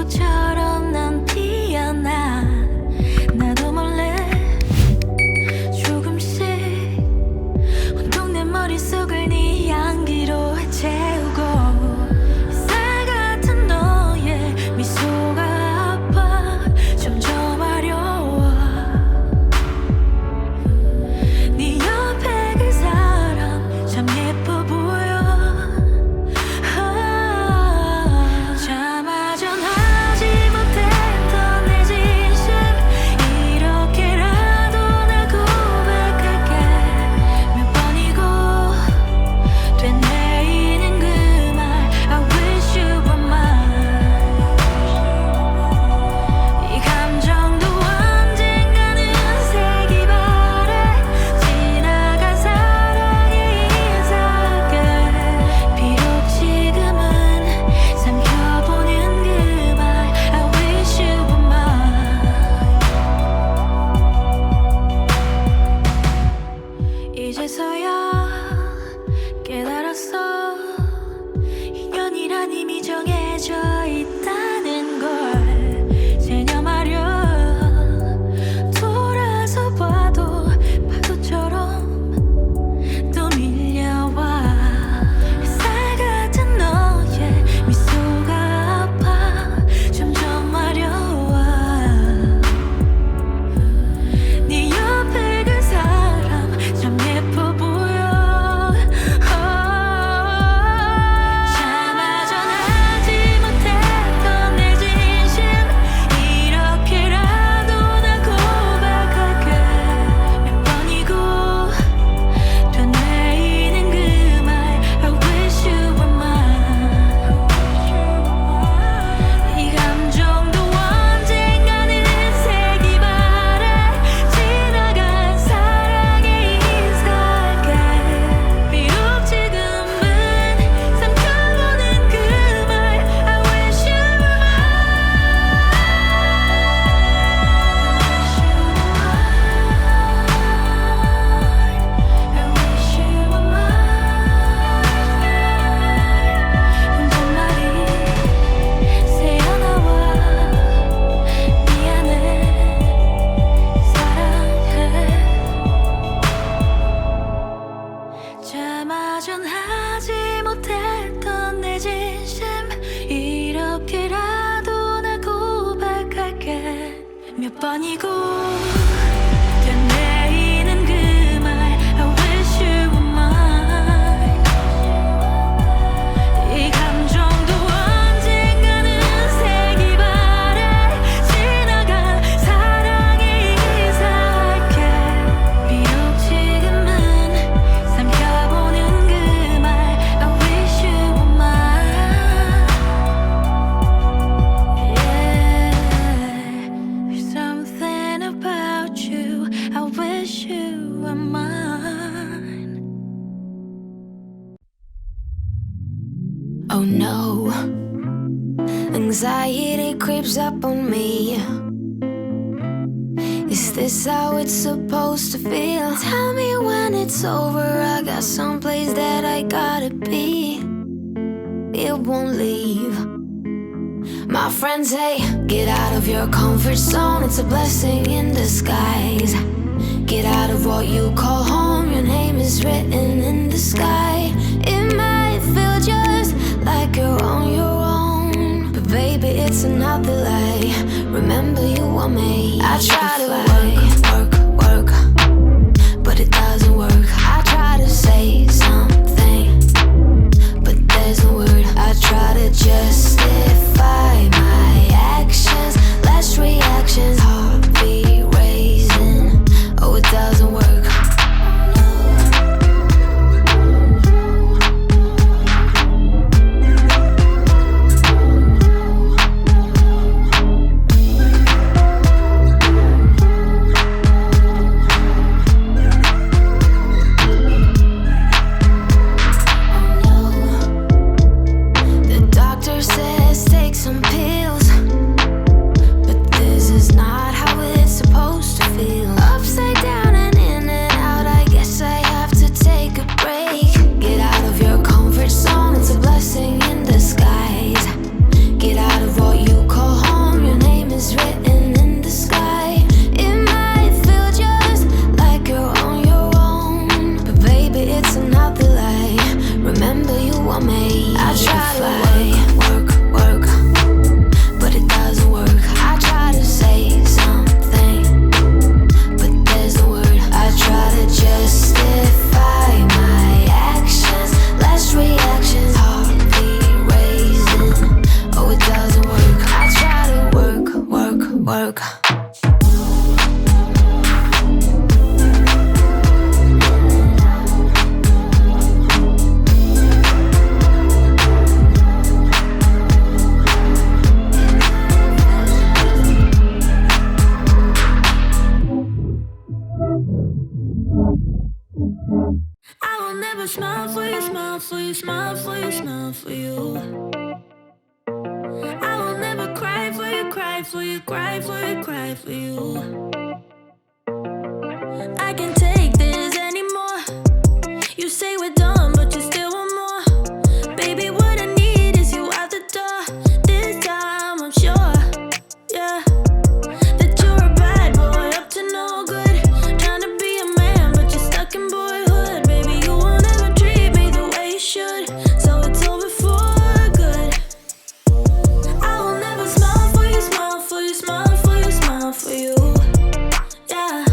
꽃처럼 난 피어나 나도 몰래 조금씩 온통 내 머릿속을 네 향기로 채우고 쌀 같은 너의 미소가 아파 점점 어려워 네 옆에 그 사람 참 예뻐 보여 참아 전하지 못했던 내 진심 이렇게라도 날 고백할게 몇 번이고 되뇌이는 그 말 I wish you were mine 이 감정도 언젠가는 색이 바래 지나간 사랑이 인사할게 비록 지금은 삼켜보는 그 말 I wish you were mine 이제서야 깨달았어 인연이란 이미 정해져 있다는 걸 체념하려 돌아서 봐도 파도처럼 또 밀려와 쌀 같은 너의 미소가 아파 점점 어려워 네 옆에 그 사람 참 예뻐 보여 참아 전하지 못했던 내 진심 이렇게라도 날 고백할게 몇 번이고 되뇌이는 그 말 I wish you were mine 이 감정도 언젠가는 색이 바래 지나간 사랑의 인사할게 비록 지금은 삼켜보는 그 말 I wish you were mine I wish you were mine 혼잣말이 새어나와 미안해 사랑해 참아 전하지 못했던 내 진심 이렇게라도 날 고백할게 몇 번이고 되뇌이는 그 말 I wish you were mine 이 감정도 언젠가는 색이 바래 지나간 사랑의 인사할게 비록 지금은 삼켜보는 그 말 I wish you were mine yeah there's something about you I wish you were mine Oh no, anxiety creeps up on me. Is this how it's supposed to feel? Tell me when it's over, I got someplace that I gotta be. It won't leave. My friends say, get out of your comfort zone, it's a blessing in disguise. Get out of what you call home, your name is written in the sky. It might feel just like you're on your own, but baby, it's another lie. Remember, you were made. I try to work, but it doesn't work. I try to say something, but there's no word. I try to justify my actions, less reactions, heart beat raising. Oh, it doesn't work. The doctor said work. I will never smile for you, smile for you, smile for you, smile for you. I will never cry for you, cry for you, cry for you, cry for you. I can't take this anymore. You say we're done, but you still want more. Baby, what I need is you out the door. This time I'm sure, yeah, that you're a bad boy up to no good. Trying to be a man, but you're stuck in boyhood. Baby, you won't ever treat me the way you should. So it's over for good. I will never smile for you, smile for you, smile for you, smile for you. Yeah,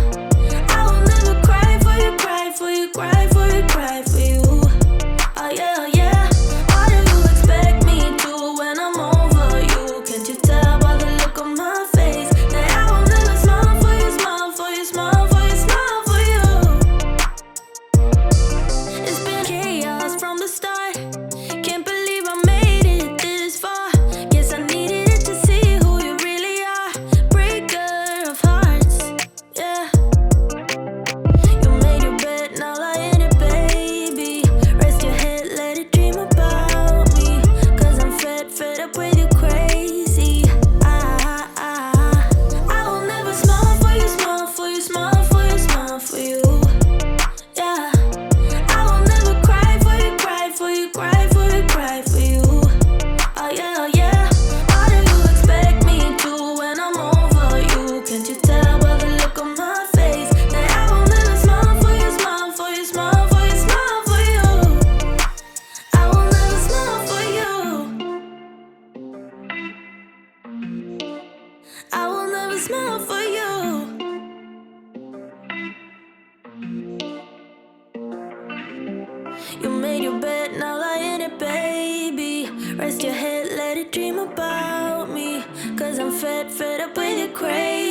I will never cry for you, cry for you, cry for you, cry for you. Oh yeah, oh yeah. Why do you expect me to when I'm over you? Can't you tell by the look on my face that I will never smile for you, smile for you, smile for you, smile for you? It's been chaos from the start. Can't believe I made it this far. Guess I needed it to see who you really are. Breaker of hearts, yeah. You made your bed, now lie in it, baby. Rest your head, let it dream about me. Cause I'm fed up with you crazy. I will never smile for you, smile for you, smile for you, smile for you. Yeah, I will never cry for you, cry for you, cry for you, cry for you. Oh yeah, oh yeah. Why do you expect me to when I'm over you? Can't you tell by the look on my face that I will never smile for you, smile for you, smile for you, smile for you? I will never smile for you. I will never smile for you. You made your bed, now lie in it, baby. Rest your head, let it dream about me. Cause I'm fed up with you crazy.